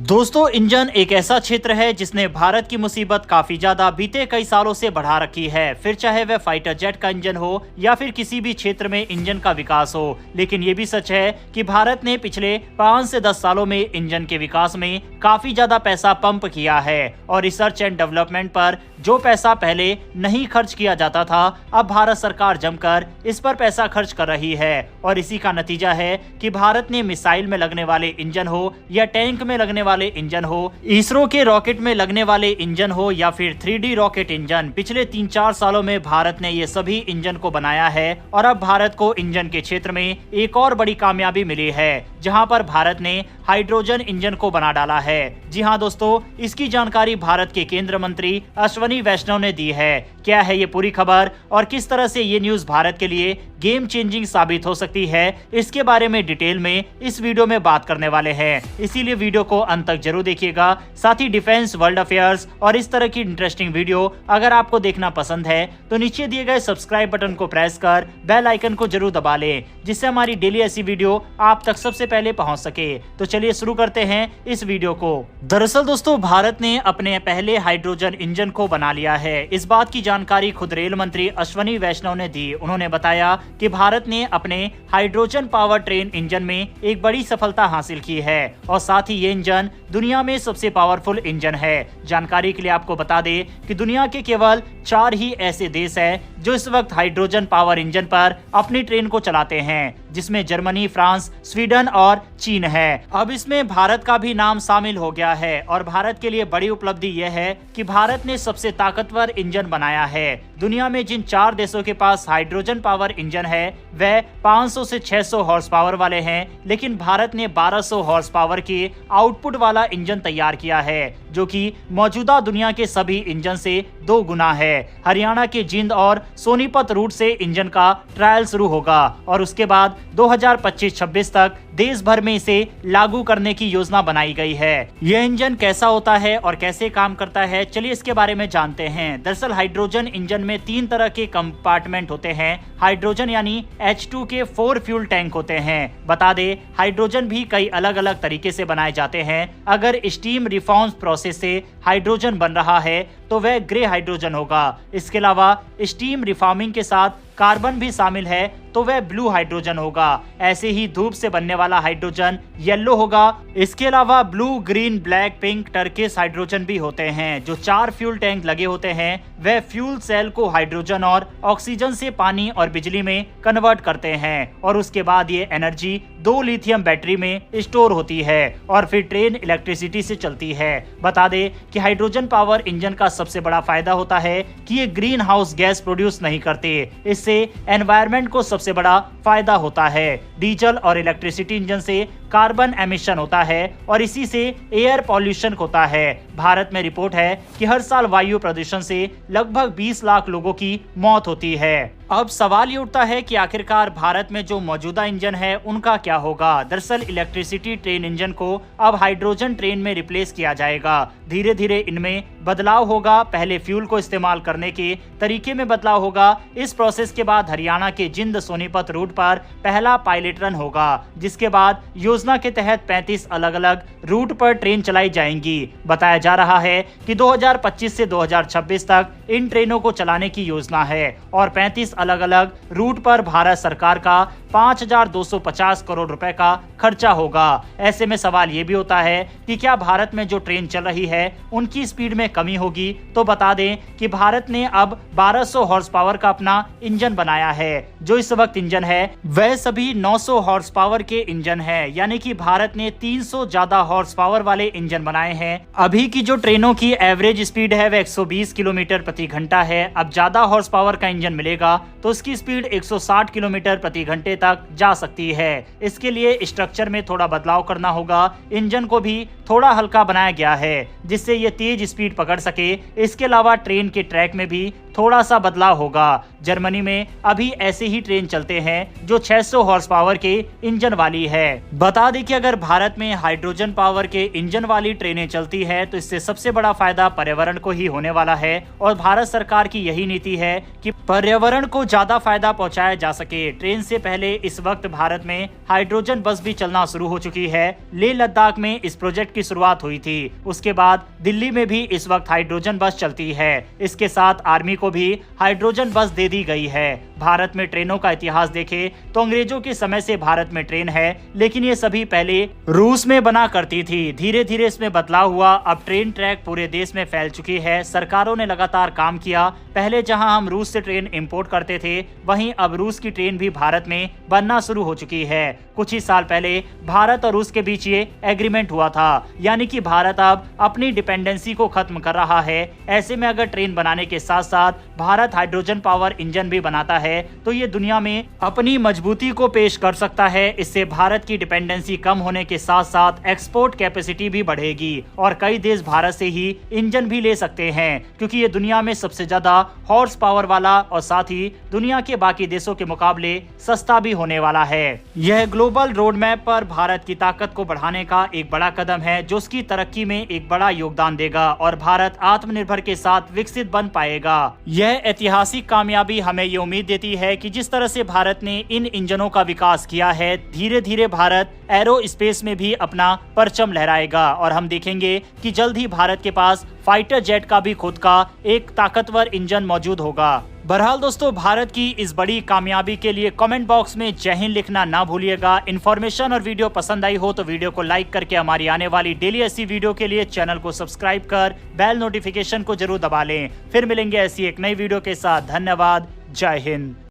दोस्तों, इंजन एक ऐसा क्षेत्र है जिसने भारत की मुसीबत काफी ज्यादा बीते कई सालों से बढ़ा रखी है। फिर चाहे वह फाइटर जेट का इंजन हो या फिर किसी भी क्षेत्र में इंजन का विकास हो। लेकिन ये भी सच है कि भारत ने पिछले 5 से 10 सालों में इंजन के विकास में काफी ज्यादा पैसा पंप किया है और रिसर्च एंड डेवलपमेंट पर जो पैसा पहले नहीं खर्च किया जाता था, अब भारत सरकार जमकर इस पर पैसा खर्च कर रही है। और इसी का नतीजा है कि भारत ने मिसाइल में लगने वाले इंजन हो या टैंक में लगने वाले इंजन हो, इसरो के रॉकेट में लगने वाले इंजन हो या फिर 3D रॉकेट इंजन, पिछले 3-4 सालों में भारत ने ये सभी इंजन को बनाया है। और अब भारत को इंजन के क्षेत्र में एक और बड़ी कामयाबी मिली है, जहां पर भारत ने हाइड्रोजन इंजन को बना डाला है। जी हाँ दोस्तों, इसकी जानकारी भारत के केंद्रीय मंत्री अश्विनी वैष्णव ने दी है। क्या है ये पूरी खबर और किस तरह से ये न्यूज भारत के लिए गेम चेंजिंग साबित हो सकती है, इसके बारे में डिटेल में इस वीडियो में बात करने वाले हैं। इसीलिए वीडियो को अंत तक जरूर देखिएगा। साथ ही डिफेंस, वर्ल्ड अफेयर्स और इस तरह की इंटरेस्टिंग वीडियो अगर आपको देखना पसंद है तो नीचे दिए गए सब्सक्राइब बटन को प्रेस कर बेल आइकन को जरूर दबा लें, जिससे हमारी डेली ऐसी वीडियो आप तक सबसे पहले पहुंच सके। तो चलिए शुरू करते हैं इस वीडियो को। दरअसल दोस्तों, भारत ने अपने पहले हाइड्रोजन इंजन को बना लिया है। इस बात की जानकारी खुद रेल मंत्री अश्विनी वैष्णव ने दी। उन्होंने बताया कि भारत ने अपने हाइड्रोजन पावर ट्रेन इंजन में एक बड़ी सफलता हासिल की है और साथ ही ये इंजन दुनिया में सबसे पावरफुल इंजन है। जानकारी के लिए आपको बता दें कि दुनिया के केवल 4 ही ऐसे देश हैं जो इस वक्त हाइड्रोजन पावर इंजन पर अपनी ट्रेन को चलाते हैं, जिसमें जर्मनी, फ्रांस, स्वीडन और चीन है। अब इसमें भारत का भी नाम शामिल हो गया है और भारत के लिए बड़ी उपलब्धि यह है कि भारत ने सबसे ताकतवर इंजन बनाया है। दुनिया में जिन 4 देशों के पास हाइड्रोजन पावर इंजन है वह 500 से 600 हॉर्स पावर वाले हैं, लेकिन भारत ने 1200 हॉर्स पावर के आउटपुट वाला इंजन तैयार किया है, जो कि मौजूदा दुनिया के सभी इंजन से 2 गुना है। हरियाणा के जिंद और सोनीपत रूट से इंजन का ट्रायल शुरू होगा और उसके बाद 2025-26 तक देश भर में इसे लागू करने की योजना बनाई गई है। यह इंजन कैसा होता है और कैसे काम करता है, चलिए इसके बारे में जानते हैं। दरअसल हाइड्रोजन इंजन में 3 तरह के कंपार्टमेंट होते हैं। हाइड्रोजन यानी H2 के 4 फ्यूल टैंक होते हैं। बता दें, हाइड्रोजन भी कई अलग अलग तरीके से बनाए जाते हैं। अगर स्टीम रिफॉर्म प्रोसेस से हाइड्रोजन बन रहा है तो वह ग्रे हाइड्रोजन होगा। इसके अलावा स्टीम रिफॉर्मिंग के साथ कार्बन भी शामिल है तो वह ब्लू हाइड्रोजन होगा। ऐसे ही धूप से बनने वाला हाइड्रोजन येलो होगा। इसके अलावा blue, green, black, pink, Turkish hydrogen भी होते हैं। जो 4 फ्यूल टैंक लगे होते हैं वह फ्यूल सेल को हाइड्रोजन और ऑक्सीजन से पानी और बिजली में कन्वर्ट करते हैं और उसके बाद ये एनर्जी 2 लिथियम बैटरी में स्टोर होती है और फिर ट्रेन इलेक्ट्रिसिटी से चलती है। बता दें कि हाइड्रोजन पावर इंजन का सबसे बड़ा फायदा होता है कि ये ग्रीन हाउस गैस प्रोड्यूस नहीं करते। इससे एनवायरनमेंट को सबसे बड़ा फायदा होता है। डीजल और इलेक्ट्रिसिटी इंजन से कार्बन एमिशन होता है और इसी से एयर पॉल्यूशन होता है। भारत में रिपोर्ट है कि हर साल वायु प्रदूषण से लगभग 20 लाख लोगों की मौत होती है। अब सवाल ये उठता है कि आखिरकार भारत में जो मौजूदा इंजन है उनका क्या होगा। दरअसल इलेक्ट्रिसिटी ट्रेन इंजन को अब हाइड्रोजन ट्रेन में रिप्लेस किया जाएगा। धीरे धीरे इनमें बदलाव होगा। पहले फ्यूल को इस्तेमाल करने के तरीके में बदलाव होगा। इस प्रोसेस के बाद हरियाणा के जिंद सोनीपत रूट पर पहला पायलट रन होगा, जिसके बाद योजना के तहत 35 अलग अलग रूट पर ट्रेन चलाई जाएंगी। बताया जा रहा है कि 2025 से 2026 तक इन ट्रेनों को चलाने की योजना है और 35 अलग अलग रूट पर भारत सरकार का 5250 करोड़ रुपए का खर्चा होगा। ऐसे में सवाल ये भी होता है कि क्या भारत में जो ट्रेन चल रही है उनकी स्पीड में कमी होगी। तो बता दें कि भारत ने अब 1200 हॉर्स पावर का अपना इंजन बनाया है। जो इस वक्त इंजन है वह सभी 900 हॉर्स पावर के इंजन है, यानी कि भारत ने 300 ज्यादा हॉर्स पावर वाले इंजन बनाए हैं। अभी की जो ट्रेनों की एवरेज स्पीड है वह 120 किलोमीटर प्रति घंटा है। अब ज्यादा हॉर्स पावर का इंजन मिलेगा तो उसकी स्पीड 160 किलोमीटर प्रति घंटे तक जा सकती है। इसके लिए स्ट्रक्चर में थोड़ा बदलाव करना होगा। इंजन को भी थोड़ा हल्का बनाया गया है जिससे ये तेज स्पीड पकड़ सके। इसके अलावा ट्रेन के ट्रैक में भी थोड़ा सा बदलाव होगा। जर्मनी में अभी ऐसे ही ट्रेन चलते हैं जो 600 हॉर्स पावर के इंजन वाली है। बता दें कि अगर भारत में हाइड्रोजन पावर के इंजन वाली ट्रेनें चलती है तो इससे सबसे बड़ा फायदा पर्यावरण को ही होने वाला है और भारत सरकार की यही नीति है कि पर्यावरण को ज्यादा फायदा पहुंचाया जा सके। ट्रेन से पहले इस वक्त भारत में हाइड्रोजन बस भी चलना शुरू हो चुकी है। लेह लद्दाख में इस प्रोजेक्ट की शुरुआत हुई थी। उसके बाद दिल्ली में भी इस वक्त हाइड्रोजन बस चलती है। इसके साथ आर्मी को भी हाइड्रोजन बस दे दी गई है। भारत में ट्रेनों का इतिहास देखें तो अंग्रेजों के समय से भारत में ट्रेन है, लेकिन ये सभी पहले रूस में बना करती थी। धीरे धीरे इसमें बदलाव हुआ। अब ट्रेन ट्रैक पूरे देश में फैल चुकी है। सरकारों ने लगातार काम किया। पहले जहां हम रूस से ट्रेन इंपोर्ट करते थे, वहीं अब रूस की ट्रेन भी भारत में बनना शुरू हो चुकी है। कुछ ही साल पहले भारत और रूस के बीच ये एग्रीमेंट हुआ था, यानी कि भारत अब अपनी डिपेंडेंसी को खत्म कर रहा है। ऐसे में अगर ट्रेन बनाने के साथ साथ भारत हाइड्रोजन पावर इंजन भी बनाता है तो ये दुनिया में अपनी मजबूती को पेश कर सकता है। इससे भारत की डिपेंडेंसी कम होने के साथ साथ एक्सपोर्ट कैपेसिटी भी बढ़ेगी और कई देश भारत से ही इंजन भी ले सकते हैं, क्योंकि ये दुनिया में सबसे ज्यादा हॉर्स पावर वाला और साथ ही दुनिया के बाकी देशों के मुकाबले सस्ता भी होने वाला है। यह ग्लोबल रोड मैप पर भारत की ताकत को बढ़ाने का एक बड़ा कदम है जो उसकी तरक्की में एक बड़ा योगदान देगा और भारत आत्मनिर्भर के साथ विकसित बन पाएगा। यह ऐतिहासिक कामयाबी हमें ये उम्मीद देती है कि जिस तरह से भारत ने इन इंजनों का विकास किया है, धीरे धीरे भारत एरो स्पेस में भी अपना परचम लहराएगा और हम देखेंगे कि जल्द ही भारत के पास फाइटर जेट का भी खुद का एक ताकतवर इंजन मौजूद होगा। बहरहाल दोस्तों, भारत की इस बड़ी कामयाबी के लिए कमेंट बॉक्स में जय हिंद लिखना ना भूलिएगा। इन्फॉर्मेशन और वीडियो पसंद आई हो तो वीडियो को लाइक करके हमारी आने वाली डेली ऐसी वीडियो के लिए चैनल को सब्सक्राइब कर बेल नोटिफिकेशन को जरूर दबा लें। फिर मिलेंगे ऐसी एक नई वीडियो के साथ। धन्यवाद। जय हिंद।